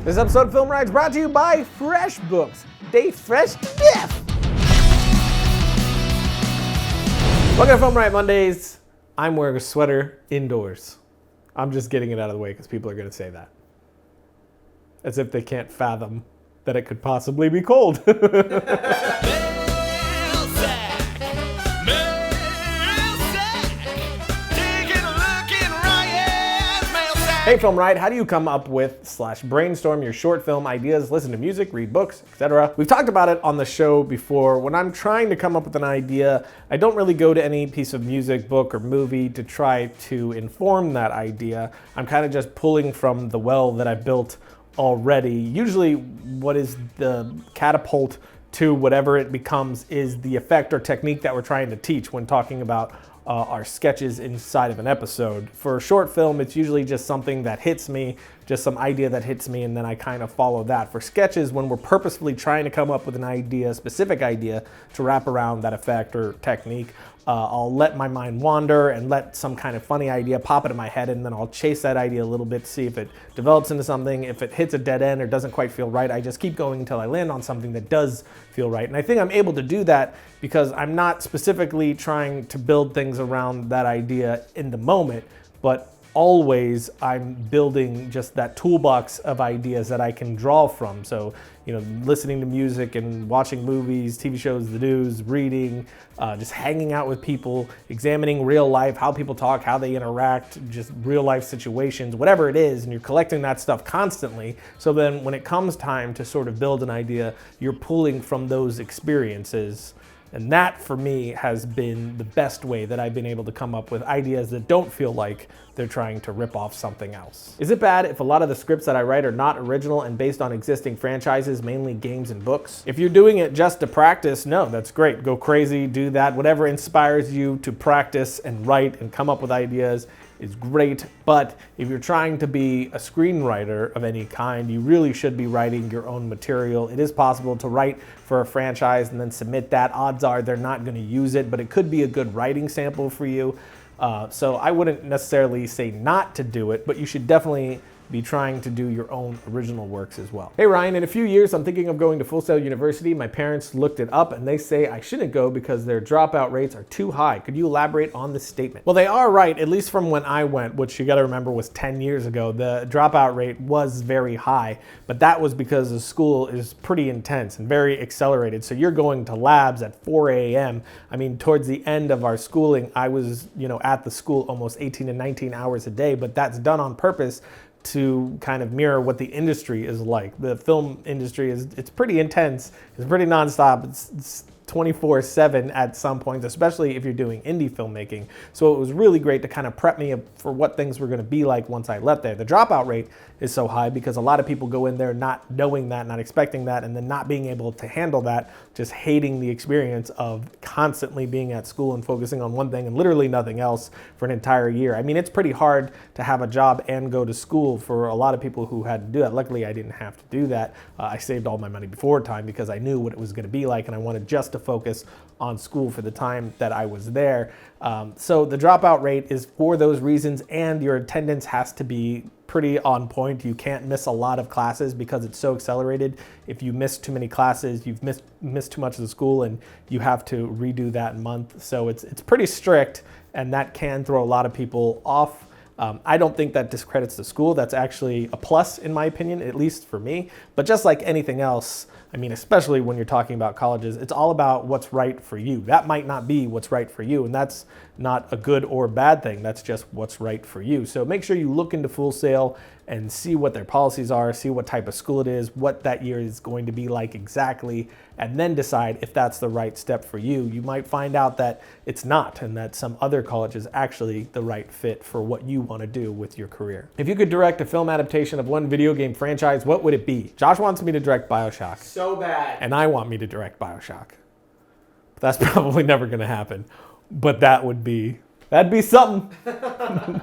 This episode of FilmRiot is brought to you by FreshBooks. They fresh to death. Welcome to FilmRiot Mondays. I'm wearing a sweater indoors. I'm just getting it out of the way because people are going to say that. As if they can't fathom that it could possibly be cold. Hey FilmRiot, how do you come up with / brainstorm your short film ideas, listen to music, read books, etc.? We've talked about it on the show before. When I'm trying to come up with an idea, I don't really go to any piece of music, book, or movie to try to inform that idea. I'm kind of just pulling from the well that I built already. Usually what is the catapult to whatever it becomes is the effect or technique that we're trying to teach when talking about our sketches inside of an episode. For a short film, it's usually just something that hits me, just some idea that hits me, and then I kind of follow that. For sketches, when we're purposefully trying to come up with an idea, specific idea, to wrap around that effect or technique, I'll let my mind wander and let some kind of funny idea pop into my head, and then I'll chase that idea a little bit, see if it develops into something. If it hits a dead end or doesn't quite feel right, I just keep going until I land on something that does feel right. And I think I'm able to do that because I'm not specifically trying to build things around that idea in the moment, but always I'm building just that toolbox of ideas that I can draw from. So, listening to music and watching movies, TV shows, the news, reading, just hanging out with people, examining real life, how people talk, how they interact, just real life situations, whatever it is, and you're collecting that stuff constantly. So then when it comes time to sort of build an idea, you're pulling from those experiences. And that, for me, has been the best way that I've been able to come up with ideas that don't feel like they're trying to rip off something else. Is it bad if a lot of the scripts that I write are not original and based on existing franchises, mainly games and books? If you're doing it just to practice, no, that's great. Go crazy, do that. Whatever inspires you to practice and write and come up with ideas is great. But if you're trying to be a screenwriter of any kind, you really should be writing your own material. It is possible to write for a franchise and then submit that. Odds are they're not going to use it, but it could be a good writing sample for you. So I wouldn't necessarily say not to do it, but you should definitely be trying to do your own original works as well. Hey Ryan, in a few years I'm thinking of going to Full Sail University. My parents looked it up and they say I shouldn't go because their dropout rates are too high. Could you elaborate on this statement? Well, they are right, at least from when I went, which you gotta remember was 10 years ago. The dropout rate was very high, but that was because the school is pretty intense and very accelerated. So you're going to labs at 4 a.m. I mean, towards the end of our schooling, I was, at the school almost 18 to 19 hours a day, but that's done on purpose to kind of mirror what the industry is like. The film industry it's pretty intense, it's pretty nonstop, it's 24/7 at some points, especially if you're doing indie filmmaking. So it was really great to kind of prep me for what things were going to be like once I left there. The dropout rate is so high because a lot of people go in there not knowing that, not expecting that, and then not being able to handle that, just hating the experience of constantly being at school and focusing on one thing and literally nothing else for an entire year. I mean, it's pretty hard to have a job and go to school for a lot of people who had to do that. Luckily, I didn't have to do that. I saved all my money before time because I knew what it was going to be like, and I wanted just to focus on school for the time that I was there. So the dropout rate is for those reasons, and your attendance has to be pretty on point. You can't miss a lot of classes because it's so accelerated. If you miss too many classes, you've missed too much of the school, and you have to redo that month. So it's pretty strict, and that can throw a lot of people off. I don't think that discredits the school. That's actually a plus in my opinion, at least for me. But just like anything else, I mean, especially when you're talking about colleges, it's all about what's right for you. That might not be what's right for you, and that's not a good or bad thing. That's just what's right for you. So make sure you look into Full Sail and see what their policies are, see what type of school it is, what that year is going to be like exactly, and then decide if that's the right step for you. You might find out that it's not, and that some other college is actually the right fit for what you want to do with your career. If you could direct a film adaptation of one video game franchise, what would it be? Josh wants me to direct Bioshock. So bad. And I want me to direct Bioshock. But that's probably never going to happen. But that'd be something.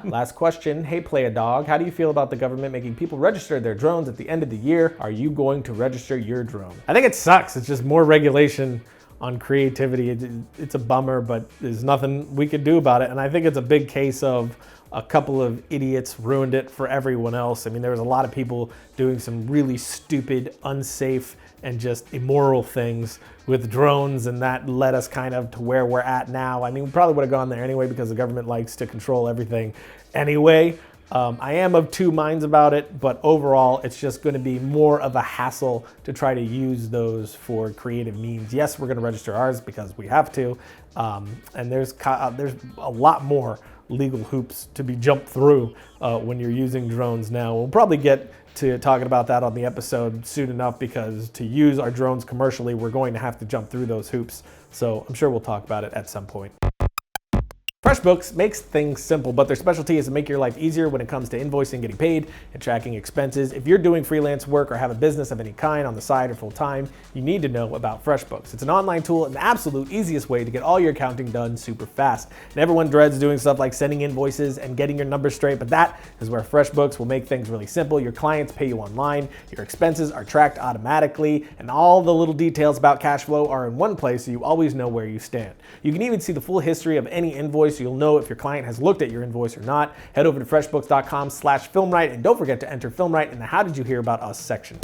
Last question. Hey, Play a Dog. How do you feel about the government making people register their drones at the end of the year? Are you going to register your drone? I think it sucks. It's just more regulation on creativity. It's a bummer, but there's nothing we could do about it. And I think it's a big case of a couple of idiots ruined it for everyone else. I mean, there was a lot of people doing some really stupid, unsafe, and just immoral things with drones, and that led us kind of to where we're at now. I mean, we probably would have gone there anyway because the government likes to control everything anyway. I am of two minds about it, but overall, it's just going to be more of a hassle to try to use those for creative means. Yes, we're going to register ours because we have to, and there's a lot more legal hoops to be jumped through when you're using drones now. We'll probably get to talking about that on the episode soon enough, because to use our drones commercially, we're going to have to jump through those hoops. So I'm sure we'll talk about it at some point. FreshBooks makes things simple, but their specialty is to make your life easier when it comes to invoicing, getting paid, and tracking expenses. If you're doing freelance work or have a business of any kind on the side or full time, you need to know about FreshBooks. It's an online tool and the absolute easiest way to get all your accounting done super fast. And everyone dreads doing stuff like sending invoices and getting your numbers straight, but that is where FreshBooks will make things really simple. Your clients pay you online, your expenses are tracked automatically, and all the little details about cash flow are in one place so you always know where you stand. You can even see the full history of any invoice, so you'll know if your client has looked at your invoice or not. Head over to freshbooks.com/FilmRiot and don't forget to enter FilmRiot in the How Did You Hear About Us section.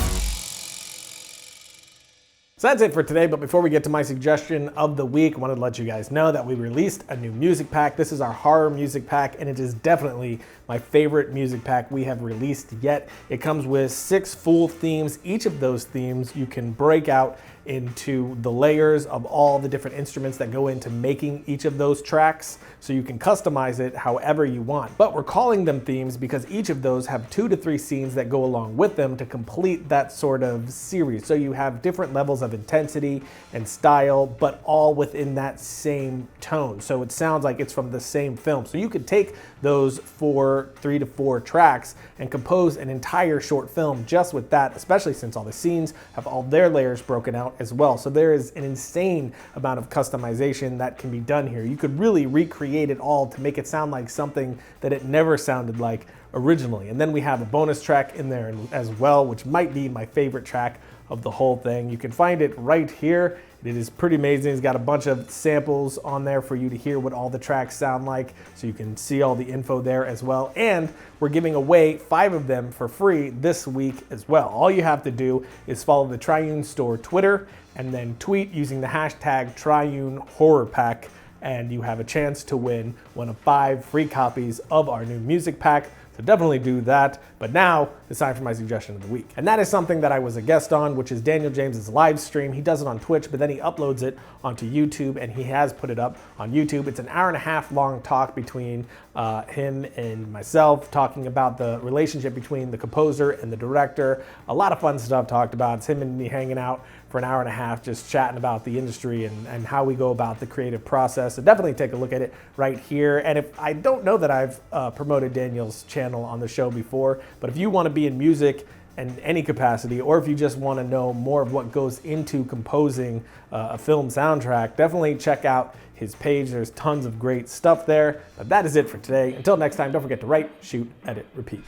So that's it for today, but before we get to my suggestion of the week, I wanted to let you guys know that we released a new music pack. This is our horror music pack, and it is definitely my favorite music pack we have released yet. It comes with 6 full themes. Each of those themes you can break out into the layers of all the different instruments that go into making each of those tracks, so you can customize it however you want. But we're calling them themes because each of those have 2 to 3 scenes that go along with them to complete that sort of series. So you have different levels of intensity and style, but all within that same tone. So it sounds like it's from the same film. So you could take those 3 to 4 tracks and compose an entire short film just with that, especially since all the scenes have all their layers broken out as well. So there is an insane amount of customization that can be done here. You could really recreate it all to make it sound like something that it never sounded like originally. And then we have a bonus track in there as well, which might be my favorite track of the whole thing. You can find it right here. It is pretty amazing. It's got a bunch of samples on there for you to hear what all the tracks sound like, so you can see all the info there as well. And we're giving away 5 of them for free this week as well. All you have to do is follow the Triune Store Twitter and then tweet using the hashtag TriuneHorrorPack, and you have a chance to win one of 5 free copies of our new music pack. So definitely do that. But now it's time for my suggestion of the week. And that is something that I was a guest on, which is Daniel James's live stream. He does it on Twitch, but then he uploads it onto YouTube, and he has put it up on YouTube. It's an hour-and-a-half long talk between him and myself, talking about the relationship between the composer and the director. A lot of fun stuff talked about. It's him and me hanging out for an hour and a half, just chatting about the industry and how we go about the creative process. So definitely take a look at it right here. And if I don't know that I've promoted Daniel's channel on the show before, but if you want to be in music in any capacity, or if you just want to know more of what goes into composing a film soundtrack, definitely check out his page. There's tons of great stuff there. But that is it for today. Until next time, don't forget to write, shoot, edit, repeat.